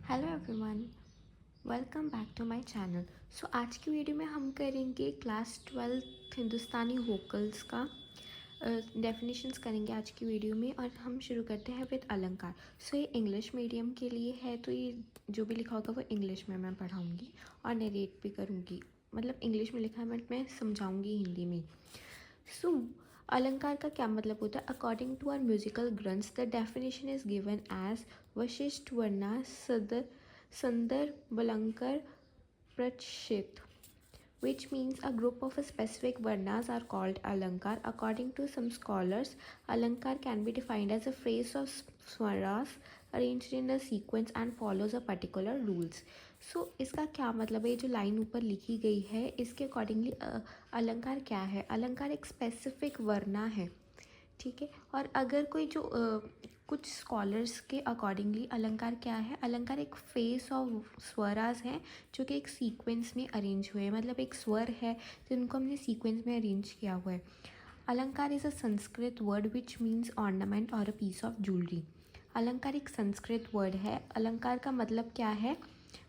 Hello everyone, welcome back to my channel. आज की video में हम करेंगे क्लास 12th हिंदुस्तानी वोकल्स का डेफिनेशंस करेंगे आज की वीडियो में। और हम शुरू करते हैं विद अलंकार। ये इंग्लिश मीडियम के लिए है, तो ये जो भी लिखा होगा वो इंग्लिश में मैं पढ़ाऊँगी और नरेट भी करूँगी। मतलब इंग्लिश में लिखा है बट मैं समझाऊँगी हिंदी में। अलंकार का क्या मतलब होता है? अकॉर्डिंग टू आर म्यूजिकल ग्रंथ्स the definition is given as वशिष्ठ वर्णा संदर बलंकर प्रक्षित, which means a group of specific varnas are called alankar. According to some scholars, alankar can be defined as a phrase of swaras arranged in a sequence and follows a particular rules. इसका क्या मतलब है? ये जो line ऊपर लिखी गई है इसके अकॉर्डिंगली अलंकार क्या है? अलंकार एक स्पेसिफिक वर्ना है, ठीक है। और अगर कोई जो कुछ स्कॉलर्स के अकॉर्डिंगली अलंकार क्या है? अलंकार एक फेस ऑफ स्वराज है जो कि एक सीक्वेंस में अरेंज हुए हैं। मतलब एक स्वर है जिनको हमने सीक्वेंस में अरेंज किया हुआ है। अलंकार is a Sanskrit word which means ornament और अ पीस ऑफ ज्वेलरी। अलंकार एक संस्कृत वर्ड है। अलंकार का मतलब क्या है?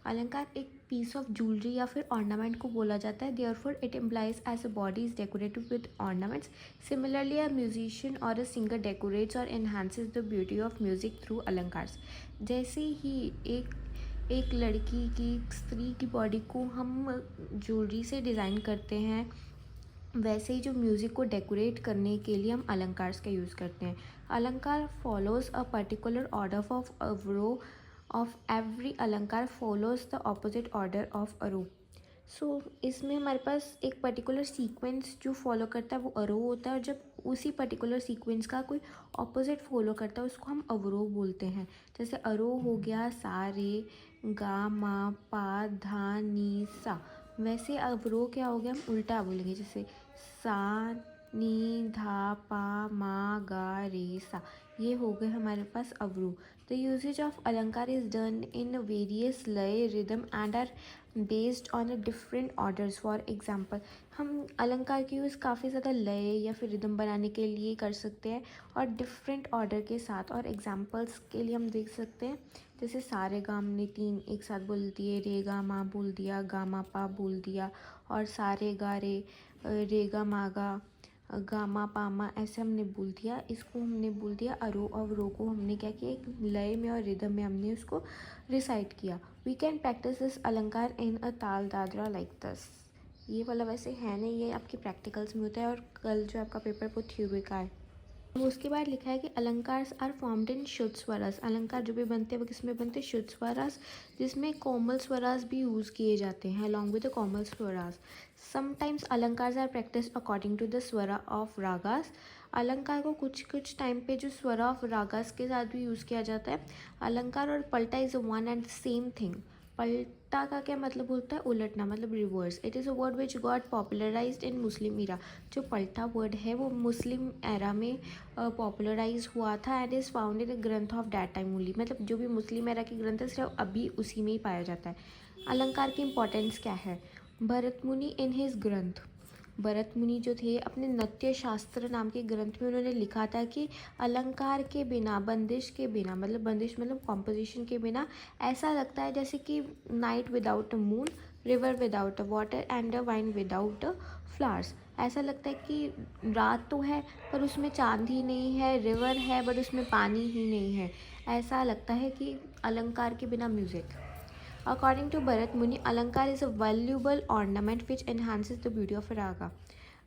अलंकार एक पीस ऑफ ज्वेलरी या फिर ऑर्नामेंट को बोला जाता है। Therefore it implies as a body is decorated with ornaments. Similarly a musician और अ सिंगर डेकोरेट्स और enhances the beauty of music through अलंकार्स। जैसे ही एक लड़की की, स्त्री की बॉडी को हम ज्वेलरी से डिज़ाइन करते हैं, वैसे ही जो म्यूज़िक को डेकोरेट करने के लिए हम अलंकार्स का यूज़ करते हैं। अलंकार follows a particular order of a row of every अलंकार follows the opposite order of a row. इसमें हमारे पास एक पर्टिकुलर सीक्वेंस जो फॉलो करता है वो अरो होता है, और जब उसी पर्टिकुलर सीक्वेंस का कोई ऑपोजिट फॉलो करता है उसको हम अवरोह बोलते हैं। जैसे अरो हो गया सा रे गा मा पा धा नी सा, वैसे अवरोह क्या हो गया? हम उल्टा बोलेंगे। जैसे सा नी धा पा मा गा रे सा, ये हो गए हमारे पास अवरोह। The usages of alankar is done in various laya rhythm and are based on a different orders. For example, हम अलंकार की यूज़ काफ़ी ज़्यादा लय या फिर रिदम बनाने के लिए कर सकते हैं और डिफरेंट ऑर्डर के साथ। और एग्जाम्पल्स के लिए हम देख सकते हैं, जैसे सारे गा हमने 3 एक साथ बोल दिए, रे गा मा बोल दिया, गा मा पा बोल दिया, और सारे गा रे गा मा गा मा पा मा ऐसे हमने बोल दिया। इसको हमने बोल दिया अरो। अवरो को हमने क्या किया? एक लय में और रिदम में हमने उसको रिसाइट किया। वी कैन प्रैक्टिस दिस अलंकार इन अ ताल दादरा लाइक दस। ये वाला वैसे है नहीं, ये आपके प्रैक्टिकल्स में होता है और कल जो आपका पेपर वो थ्योरी का है। उसके बाद लिखा है कि अलंकार आर फॉर्म्ड इन शुद्ध स्वरास। अलंकार जो भी बनते हैं वो किस में बनते हैं? शुद्ध स्वरास, जिसमें कोमल स्वरास भी यूज़ किए जाते हैं अलॉन्ग विद द कोमल स्वरास। समटाइम्स अलंकार are practice according to the स्वरा ऑफ रागास। अलंकार को कुछ कुछ टाइम पे जो स्वरा ऑफ रागास के साथ भी यूज़ किया जाता है। अलंकार और पलटा is one and same thing. पलटा का क्या मतलब होता है? उलटना, मतलब reverse. It is a word which got popularised in Muslim era. जो पलटा वर्ड है वो मुस्लिम एरा में पॉपुलराइज हुआ था एंड इज़ फाउंड इन ग्रंथ ऑफ दैट टाइम ओनली। मतलब जो भी मुस्लिम एरा के ग्रंथ है सिर्फ अभी उसी में ही पाया जाता है। अलंकार की इम्पोर्टेंस क्या है? भरत मुनि इन हिज ग्रंथ, भरत मुनि जो थे अपने नृत्य शास्त्र नाम के ग्रंथ में उन्होंने लिखा था कि अलंकार के बिना, बंदिश के बिना, मतलब बंदिश मतलब कॉम्पोजिशन के बिना ऐसा लगता है जैसे कि night without a moon, river without a water and a wine without a flowers. ऐसा लगता है कि रात तो है पर उसमें चांद ही नहीं है, रिवर है बट उसमें पानी ही नहीं है। ऐसा लगता है कि अलंकार के बिना music. According to Bharat Muni, अलंकार is a valuable ornament which enhances the beauty of a raga.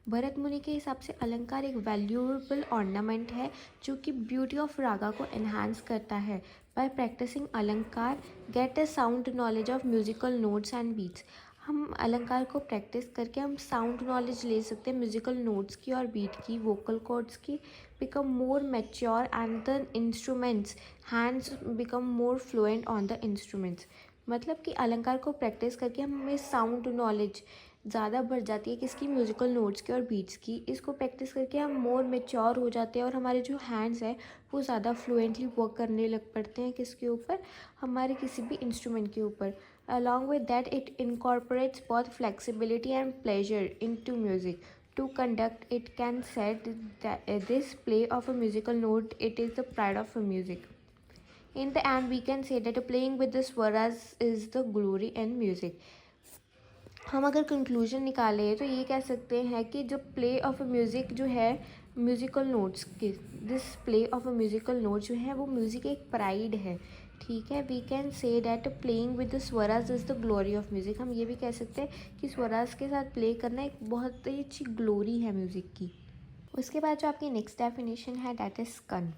Bharat मुनि के हिसाब से अलंकार एक वैल्यूएबल ऑर्नामेंट है जो कि ब्यूटी ऑफ रागा को एनहांस करता है। By practising alankar get a sound knowledge of musical notes and beats. हम अलंकार को प्रैक्टिस करके हम साउंड नॉलेज ले सकते हैं म्यूजिकल नोट्स की और बीट की, वोकल कॉर्ड्स की। Become more mature and the instruments hands become more fluent on the instruments. मतलब कि अलंकार को प्रैक्टिस करके हमें साउंड नॉलेज ज़्यादा बढ़ जाती है किसकी? म्यूजिकल नोट्स की और बीट्स की। इसको प्रैक्टिस करके हम मोर मेच्योर हो जाते हैं और हमारे जो हैंड्स हैं वो ज़्यादा फ्लुएंटली वर्क करने लग पड़ते हैं। किसके ऊपर? हमारे किसी भी इंस्ट्रूमेंट के ऊपर। Along with that it incorporates बहुत flexibility and pleasure into music. To conduct it can set this play of a musical note, it is the pride of a music. In the end, we can say that playing with the swaras is the glory in music. हम अगर conclusion निकालें तो ये कह सकते हैं कि जो प्ले ऑफ अ म्यूज़िक जो है म्यूज़िकल नोट्स की this play of a musical note जो है वो म्यूज़िक एक प्राइड है. ठीक है, we can say that playing with the swaras is the glory of music. हम ये भी कह सकते हैं कि स्वराज के साथ प्ले करना एक बहुत ही अच्छी ग्लोरी है म्यूज़िक की. उसके बाद जो आपकी नेक्स्ट डेफिनेशन है डैट इज़ कन.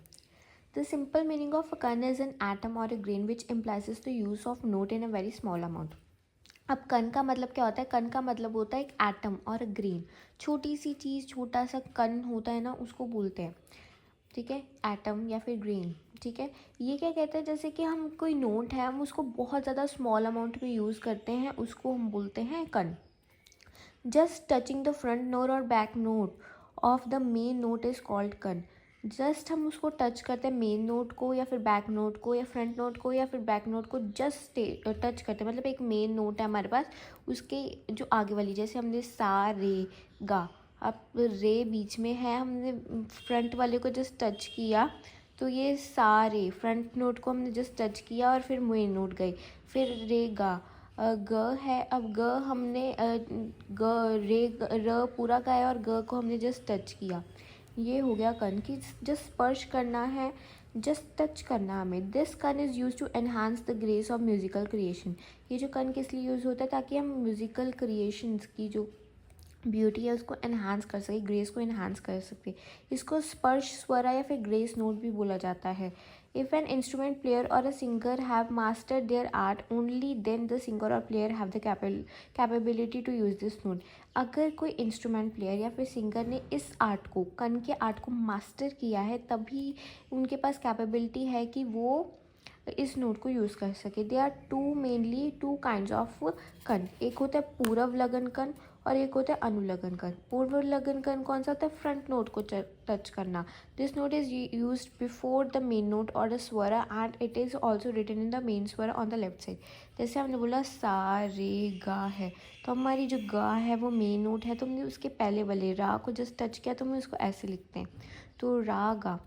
The simple meaning of a kern is an atom or a grain which implies the use of note in a very small amount. अब कण का मतलब क्या होता है? कण का मतलब होता है एक एटम और ग्रेन. छोटी सी चीज़, छोटा सा कण होता है ना, उसको बोलते हैं. ठीक है, एटम या फिर ग्रेन. ठीक है, ये क्या कहते हैं? जैसे कि हम कोई नोट है, हम उसको बहुत ज़्यादा स्मॉल अमाउंट में यूज़ करते हैं, उसको हम बोलते हैं कण. Just touching the front note और back note of the main note is called कण. जस्ट हम उसको टच करते हैं, मेन नोट को या फिर बैक नोट को या फ्रंट नोट को या फिर बैक नोट को जस्ट टच करते हैं. मतलब एक मेन नोट है हमारे पास, उसके जो आगे वाली, जैसे हमने सा रे गा, अब रे बीच में है, हमने फ्रंट वाले को जस्ट टच किया तो ये सा रे. फ्रंट नोट को हमने जस्ट टच किया और फिर मेन नोट गई, फिर रे गा. ग है, अब ग हमने ग रे र पूरा गाया और ग को हमने जस्ट टच किया. ये हो गया कन की जस्ट स्पर्श करना है, जस्ट टच करना हमें. This kan is use to enhance the grace of musical creation. ये जो कन किस लिए यूज़ होता है? ताकि हम म्यूज़िकल क्रिएशंस की जो ब्यूटी है उसको एनहांस कर सके, ग्रेस को एनहांस कर सके. इसको स्पर्श स्वरा या फिर ग्रेस नोट भी बोला जाता है. इफ़ एन इंस्ट्रूमेंट प्लेयर और a singer have mastered their art only then the singer और player have the capability to use this note. अगर कोई इंस्ट्रूमेंट प्लेयर या फिर सिंगर ने इस आर्ट को, कन के आर्ट को मास्टर किया है, तभी उनके पास कैपेबिलिटी है कि वो इस नोट को यूज़ कर सके. They are mainly two kinds of kan. एक होता है पूर्व लगन कन और एक होता है अनुलगन कन. पूर्व लगन कन कौन सा होता है? फ्रंट नोट को टच करना. This note is use before the main note और द स्वरा and it is also written in the main स्वरा ऑन द लेफ्ट साइड. जैसे हमने बोला सा रे गा है, तो हमारी जो गा है वो मेन नोट है, तो हमने उसके पहले वाले रा को जस्ट टच किया तो हम उसको ऐसे लिखते हैं, तो रा गा.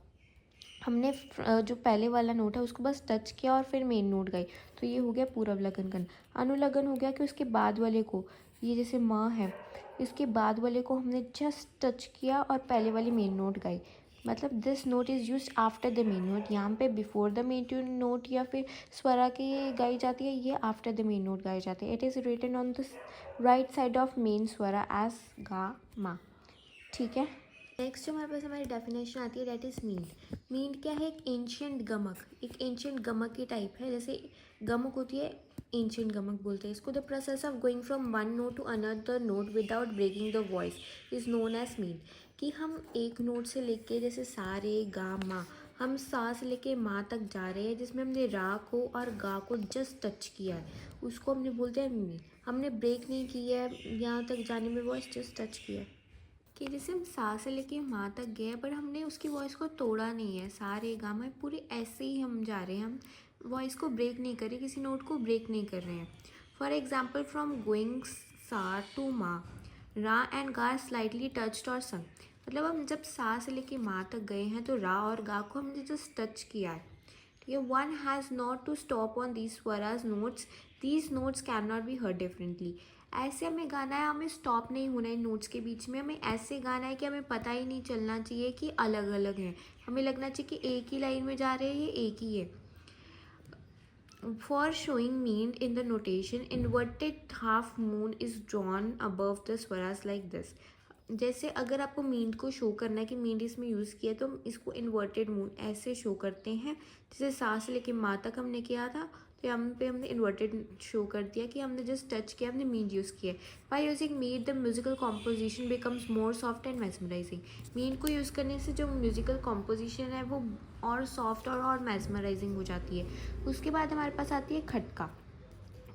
हमने जो पहले वाला नोट है उसको बस टच किया और फिर मेन नोट गई, तो ये हो गया पूर्व लगन कन. अनुलगन हो गया कि उसके बाद वाले को, ये जैसे म है, इसके बाद वाले को हमने जस्ट टच किया और पहले वाली मेन नोट गाई. मतलब this note is use after the main note. यहाँ पे बिफोर द मेन नोट या फिर स्वरा की गाई जाती है, ये आफ्टर द मेन नोट गाई जाती है. It is written on the right side of main swara as ga ma. ठीक है, नेक्स्ट जो हमारे पास हमारी डेफिनेशन आती है डैट इज़ मींड. मींड क्या है? एक एंशियंट गमक, एक एंशियंट गमक की टाइप है. जैसे गमक होती है, एंशियंट गमक बोलते हैं इसको. The process of going from one note to another note without breaking the voice is known as मींड. कि हम एक नोट से लेके, जैसे सा रे गा मा, हम सा से लेके मा तक जा रहे हैं जिसमें हमने रा को और गा को जस्ट टच किया है, उसको हमने बोलते हैं मींड. हमने ब्रेक नहीं किया है यहाँ तक जाने में, वॉइस जस्ट टच किया है. कि जैसे हम सा से लेके माँ तक गए पर हमने उसकी वॉइस को तोड़ा नहीं है, सा रे गा मा पूरे ऐसे ही हम जा रहे हैं, हम वॉइस को ब्रेक नहीं कर रहे, किसी नोट को ब्रेक नहीं कर रहे हैं. फॉर एग्जाम्पल फ्रॉम गोइंग सा टू मा, रा एंड गा स्लाइटली टच्ड और संग. मतलब हम जब सा से लेके माँ तक गए हैं तो रा और गा को हमने जस्ट टच किया है. ठीक है, one has not to stop on these swaras notes, these notes can not be heard differently. ऐसे हमें गाना है, हमें स्टॉप नहीं होना है नोट्स के बीच में. हमें ऐसे गाना है कि हमें पता ही नहीं चलना चाहिए कि अलग अलग हैं, हमें लगना चाहिए कि एक ही लाइन में जा रहे हैं, ये एक ही है. For showing mean in the notation, inverted half moon is drawn above the Swaraj like this. जैसे अगर आपको मींड को शो करना है कि मींड इसमें यूज़ किया है, तो हम इसको इन्वर्टेड मून ऐसे शो करते हैं. जैसे सा से लेके माँ तक हमने किया था, तो यहाँ पे हमने इन्वर्टेड शो कर दिया कि हमने जस्ट टच किया, हमने मींड यूज़ किया है. बाय यूजिंग मीड the musical composition becomes more soft and mesmerising. मींड को यूज़ करने से जो म्यूजिकल कॉम्पोजिशन है वो और सॉफ्ट और मेस्मराइजिंग हो जाती है. उसके बाद हमारे पास आती है खटका.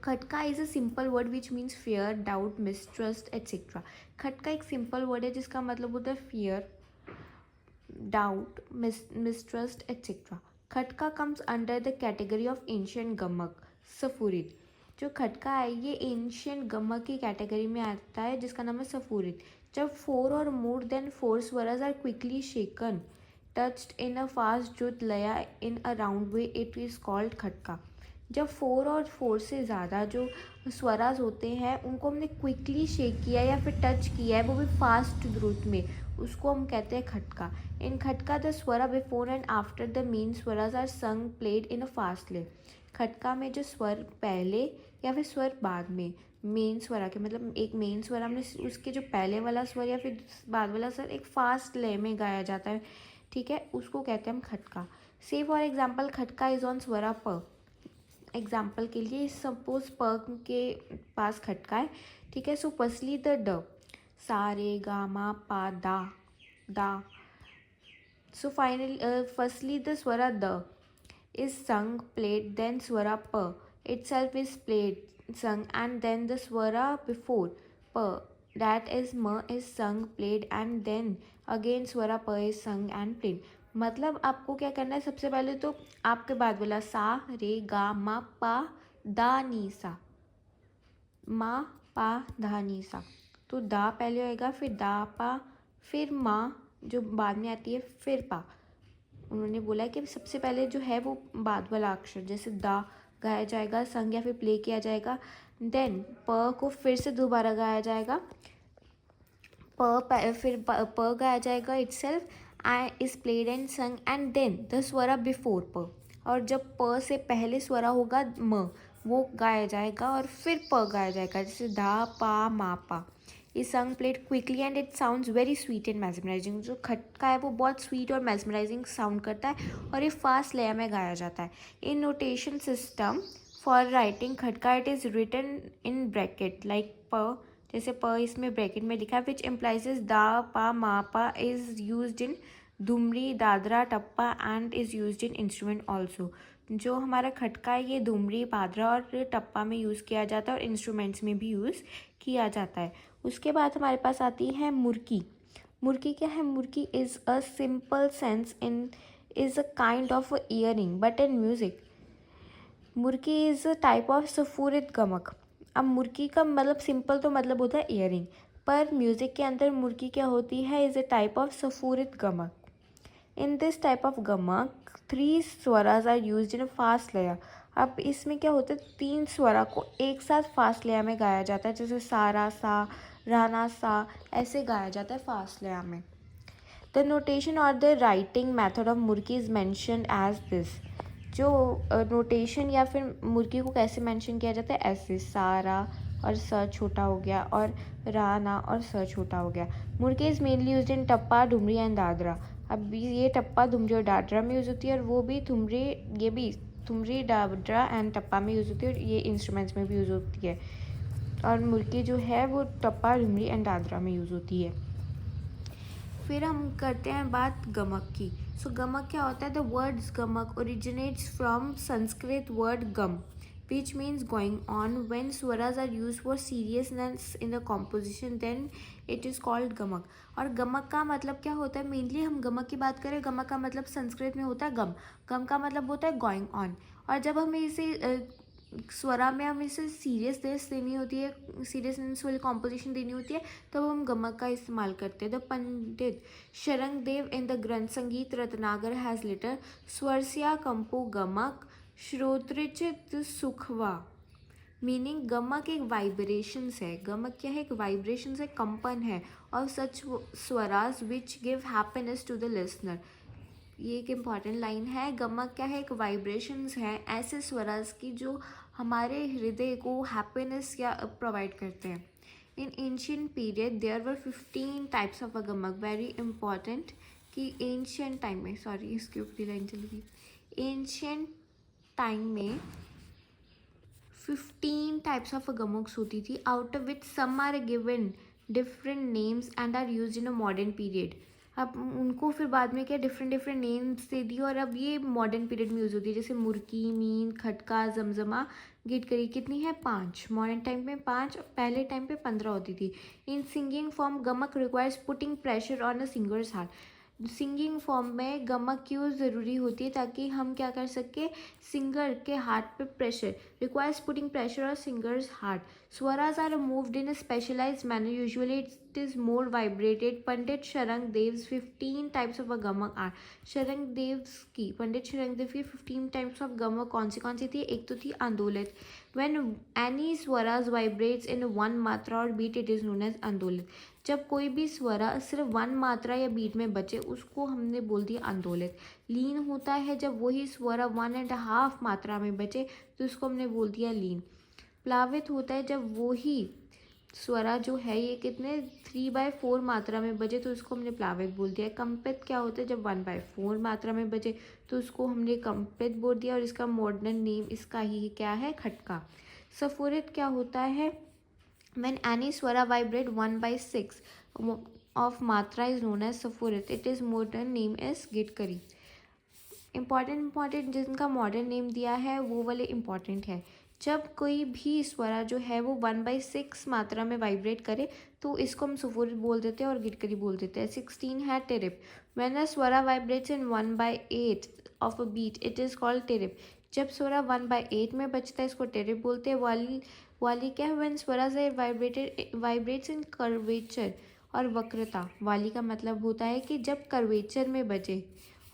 खटका is a simple word which means fear, doubt, mistrust etcetera. खटका एक सिंपल वर्ड है जिसका मतलब होता है फियर, डाउट, मिसट्रस्ट एट्सेट्रा. खटका comes under the category of ancient गमक सफूरित. जो खटका है ये एंशियंट गमक की कैटेगरी में आता है जिसका नाम है सफूरित. जब four or more than four swaras are quickly shaken, touched in a fast jut laya in a round way, it is called खटका। जब 4 और 4 से ज़्यादा जो स्वराज होते हैं उनको हमने क्विकली शेक किया या फिर टच किया है, वो भी फास्ट द्रुत में, उसको हम कहते हैं खटका। In khatka the swara before and after the main swaras are sung played in a fast lay. खटका में जो स्वर पहले या फिर स्वर बाद में, मेन स्वरा के मतलब एक मेन स्वरा में उसके जो पहले वाला स्वर या फिर बाद वाला स्वर एक फास्ट लय में गाया जाता है, ठीक है, उसको कहते हैं हम खटका। से फॉर एग्जाम्पल खटका इज ऑन स्वरा प। एग्जाम्पल के लिए सपोज प के पास खटका है, ठीक है। सो फर्स्टली द ड, सा रे गा मा पा दा दा। So finally firstly the Swara the is sung played, then swara pa itself is played sung, and then the swara before pa, that is ma, is sung played, and then again swara pa is sung and played। मतलब आपको क्या करना है, सबसे पहले तो आपके बाद वाला सा रे गा मा पा दा नी सा, मा पा धा नी सा, तो दा पहले होएगा, फिर दा पा, फिर मा जो बाद में आती है, फिर पा। उन्होंने बोला कि सबसे पहले जो है वो बाद वाला अक्षर जैसे दा गाया जाएगा, संग या फिर प्ले किया जाएगा, देन प को फिर से दोबारा गाया जाएगा, फिर प गाया जाएगा itself is played and sung, and then the swara before pa, और जब प से पहले स्वरा होगा म, वो गाया जाएगा और फिर प गाया जाएगा, जैसे धा पा मा पा। Is sung played quickly and it sounds very sweet and mesmerising. जो खटका है वो बहुत स्वीट और मैस्मराइजिंग साउंड करता है और ये फास्ट लय में गाया जाता है। In notation system for writing khatka it is written in bracket like pa, जैसे प इसमें ब्रैकेट में लिखा है, विच इम्प्लाइजेज दा पा मा पा is used in thumri dadra tappa and is used in instrument also. जो हमारा खटका है ये धुमरी दादरा और टप्पा में यूज़ किया जाता है और इंस्ट्रूमेंट्स में भी यूज़ किया जाता है। उसके बाद हमारे पास आती है मुर्की। मुर्की क्या है, मुर्की is a simple sense in is a kind of earring but in music. मुर्की इज़ अ टाइप ऑफ सफूरित गमक। अब मुर्की का मतलब सिंपल तो मतलब होता है ईयरिंग, पर म्यूज़िक के अंदर मुर्की क्या होती है, इज़ अ टाइप ऑफ सफूरित गमक। इन दिस टाइप ऑफ गमक 3 स्वराज are use in a fast लया। अब इसमें क्या होता है, 3 स्वरा को एक साथ फास्ट लया में गाया जाता है, जैसे सारा सा, राना सा, ऐसे गाया जाता है फास्ट लया में। द नोटेशन और द राइटिंग मैथड ऑफ मुर्की इज मैंशनड एज दिस। जो नोटेशन या फिर मुर्गी को कैसे मेंशन किया जाता है, ऐसे सारा और स छोटा हो गया और राना और स छोटा हो गया। मुर्गी is mainly use in tappa Dumri and Dadra. अब ये टप्पा दुमरी और दादरा में यूज़ होती है, और वो भी थुमरी, ये भी थुमरी दादरा एंड टप्पा में यूज़ होती है, और ये इंस्ट्रूमेंट्स में भी यूज़ होती है। और मुर्गी जो है वो टप्पा डुमरी एंड दादरा में यूज़ होती है। फिर हम करते हैं बात गमक की। सो गमक क्या होता है, द वर्ड्स गमक ओरिजिनेट्स फ्रॉम संस्कृत वर्ड गम which means going on. When Swaraj are use for seriousness in the composition then it is called गमक। और गमक का मतलब क्या होता है, मेनली हम गमक की बात करें, गमक का मतलब संस्कृत में होता है गम। गम का मतलब होता है गोइंग ऑन, और जब हमें इसे स्वरा में हमें इसे सीरियसनेस देनी होती है, सीरियसनेस वाली कॉम्पोजिशन देनी होती है, तब हम गमक का इस्तेमाल करते हैं। The Pandit Sharngadeva in the ग्रंथ संगीत रत्नागर हैज़ लेटर स्वरस्या कंपो गमक श्रोत्रिचित सुखवा। मीनिंग गमक एक वाइब्रेशंस है। गमक क्या है, एक वाइब्रेशंस है, कंपन है, और सच स्वराज which give happiness to the listener. ये एक इम्पॉर्टेंट लाइन है। गमक क्या है, एक वाइब्रेशंस है, ऐसे स्वराज की जो हमारे हृदय को हैप्पीनेस या प्रोवाइड करते हैं। In ancient period there were 15 types of a gamak. Very important कि एंशियंट टाइम में, सॉरी इसके ऊपर लाइन चली गई, एंशियंट टाइम में 15 टाइप्स ऑफ गमक्स होती थी, out of which some are given different names and are use in a modern period. अब उनको फिर बाद में क्या डिफरेंट नेम्स दे दिए, और अब ये मॉडर्न पीरियड में यूज़ होती है, जैसे मुर्की, मीन, खटका, जमजमा, गिटकरी। कितनी है, 5। मॉडर्न टाइम में 5, पहले टाइम पे 15 होती थी। इन singing form Gamak requires putting pressure on a singers heart. Singing form में गमक क्यों ज़रूरी होती है, ताकि हम क्या कर सके, सिंगर के हार्ट पे pressure, requires putting pressure on singer's heart. Swaras are moved in a specialized manner. Usually it is more vibrated. Pandit Sharang Dev's 15 types of gamak are. पंडित शरंग देव की 15 टाइप्स ऑफ गमक कौन सी थी? एक तो थी आंदोलित. व्हेन एनी स्वराज vibrates in one मात्रा और beat it is known as आंदोलित. जब कोई भी स्वरा सिर्फ वन मात्रा या बीट में बचे उसको हमने बोल दिया आंदोलित. लीन होता है जब वही स्वरा 1.5 मात्रा में बचे तो उसको हमने बोल दिया लीन. प्लावित होता है जब वही स्वरा जो है ये कितने 3/4 मात्रा में बजे तो उसको हमने प्लावित बोल दिया. कंपित क्या होता है? जब 1/4 मात्रा में बजे तो उसको हमने कंपित बोल दिया और इसका मॉडर्न नेम इसका ही क्या है? खटका. सफुरित क्या होता है? When any swara vibrate 1/6 of matra is known as सफुरित. It is modern name is गिटकरी. इम्पॉर्टेंट जिनका मॉडर्न नेम दिया है वो वाले इम्पॉर्टेंट है. जब कोई भी स्वरा जो है वो 1/6 मात्रा में वाइब्रेट करे तो इसको हम सफुरित बोल देते हैं और गिटकरी बोल देते हैं. 16 है टिरिप. When a swara vibrates in 1/8 of a beat it is called टिरिप. जब स्वरा 1/8 में बचता है इसको टिरिप बोलते हैं. वाली क्या है? When Swaraj vibrates in curvature और वक्रता. वाली का मतलब होता है कि जब कर्वेचर में बचे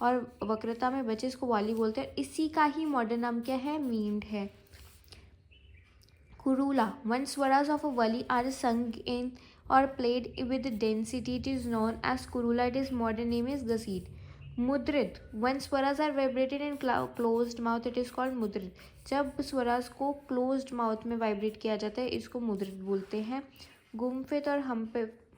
और वक्रता में बचे इसको वाली बोलते हैं. इसी का ही मॉडर्न नाम क्या है? मींड है. कुरूला. When swaras of a wali are sung in or played with density it is known as kurula. Its modern name is gaseet. मुद्रित. When swaras are vibrated in closed mouth it is called मुद्रित. जब स्वराज को closed mouth में vibrate किया जाता है इसको मुद्रित बोलते हैं. गुम्फित और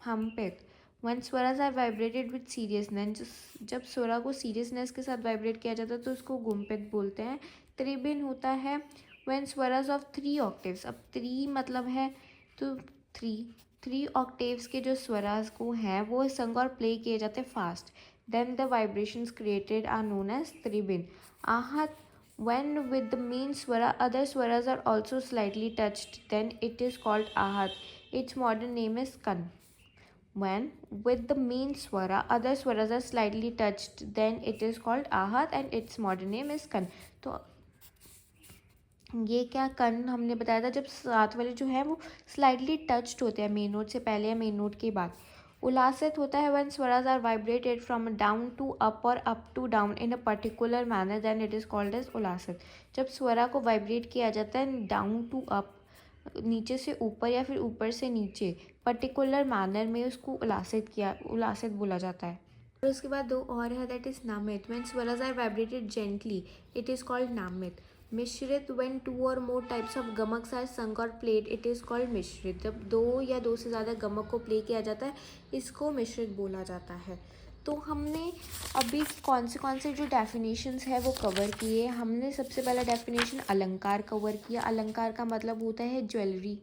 हम्पित. When swaras are vibrated with seriousness. जब स्वरा को सीरियसनेस के साथ वाइब्रेट किया जाता है तो उसको गुम्फित बोलते हैं. त्रिबिन होता है when swaras of 3 octaves. अब 3 मतलब है तो 3 octaves के जो स्वराज को हैं वो संग और प्ले किए जाते हैं fast. Then the vibrations created are known as tribin. Ahat. When with the main swara other swaras are also slightly touched then it is called ahat. Its modern name is kan. When with the main swara other swaras are slightly touched then it is called ahat and its modern name is kan. तो ये क्या कन हमने बताया था जब साथ वाले जो है वो स्लाइडली टच्ड होते हैं मेन नोट से पहले या मेन नोट के बाद. उल्लासित होता है when Swaraj are vibrated from down to up और up to down in a particular manner then it is called as उल्लासित. जब स्वरा को वाइब्रेट किया जाता है डाउन टू अप नीचे से ऊपर या फिर ऊपर से नीचे पर्टिकुलर मैनर में उसको उल्लासित बोला जाता है. और उसके बाद दो और है that is namit. When Swaraj are vibrated gently it is called namit. Mishrit. When 2 or more types of gamaks are sung or played it is called मिश्रित. जब 2 या 2 से ज़्यादा गमक को प्ले किया जाता है इसको मिश्रित बोला जाता है. तो हमने अभी कौन से जो डेफिनेशंस है वो कवर किए. हमने सबसे पहला डेफिनेशन अलंकार कवर किया. अलंकार का मतलब होता है ज्वेलरी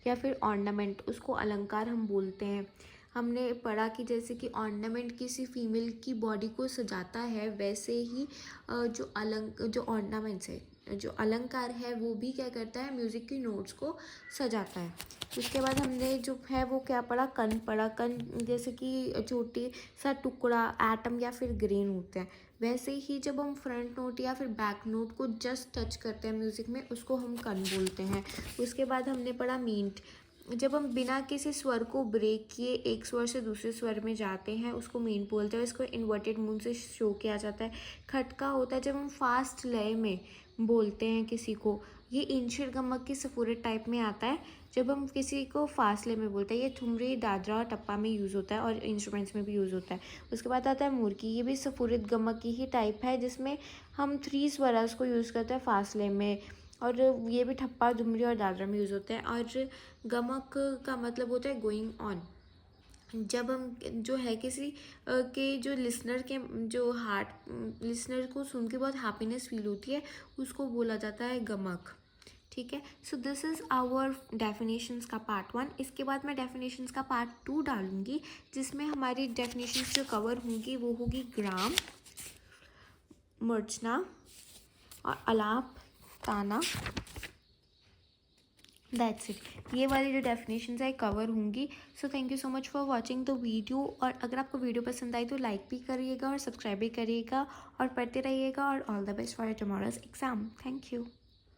या फिर ऑर्नामेंट. उसको अलंकार हम बोलते हैं. हमने पढ़ा कि जैसे कि ऑर्नामेंट किसी फीमेल की बॉडी को सजाता है वैसे ही जो ऑर्नामेंट्स है जो अलंकार है वो भी क्या करता है म्यूज़िक की नोट्स को सजाता है. उसके बाद हमने जो है वो क्या पढ़ा? कण पढ़ा. कण जैसे कि छोटे सा टुकड़ा एटम या फिर ग्रेन होते हैं. वैसे ही जब हम फ्रंट नोट या फिर बैक नोट को जस्ट टच करते हैं म्यूज़िक में उसको हम कण बोलते हैं. उसके बाद हमने पढ़ा मींट. जब हम बिना किसी स्वर को ब्रेक किए एक स्वर से दूसरे स्वर में जाते हैं उसको मीन बोलते हैं. इसको इन्वर्टेड मून से शो किया जाता है. खटका होता है जब हम फास्ट लय में बोलते हैं किसी को. ये इंशिर गमक की सफुरित टाइप में आता है जब हम किसी को फासले में बोलते हैं. ये ठुमरी दादरा और टप्पा में यूज़ होता है और इंस्ट्रूमेंट्स में भी यूज़ होता है. उसके बाद आता है मुर्की. ये भी सफुरित गमक की ही टाइप है जिसमें हम 3 स्वराज को यूज़ करते हैं फासले में और ये भी ठप्पा झुमरी और दादरा में यूज़ होते हैं. और गमक का मतलब होता है गोइंग ऑन. जब हम जो है किसी के जो लिसनर के जो हार्ट लिसनर को सुन के बहुत हैप्पीनेस फील होती है उसको बोला जाता है गमक. ठीक है. So this is our definitions का पार्ट 1. इसके बाद मैं डेफिनेशंस का पार्ट 2 डालूंगी जिसमें हमारी डेफिनेशंस जो कवर होंगी वो होगी ग्राम, मर्चना और अलाप, ताना. That's it. ये वाली जो डेफिनेशंस है कवर होंगी. So thank you so much for watching the video. और अगर आपको वीडियो पसंद आई तो लाइक भी करिएगा और सब्सक्राइब भी करिएगा और पढ़ते रहिएगा. और all the best for tomorrow's exam. Thank you.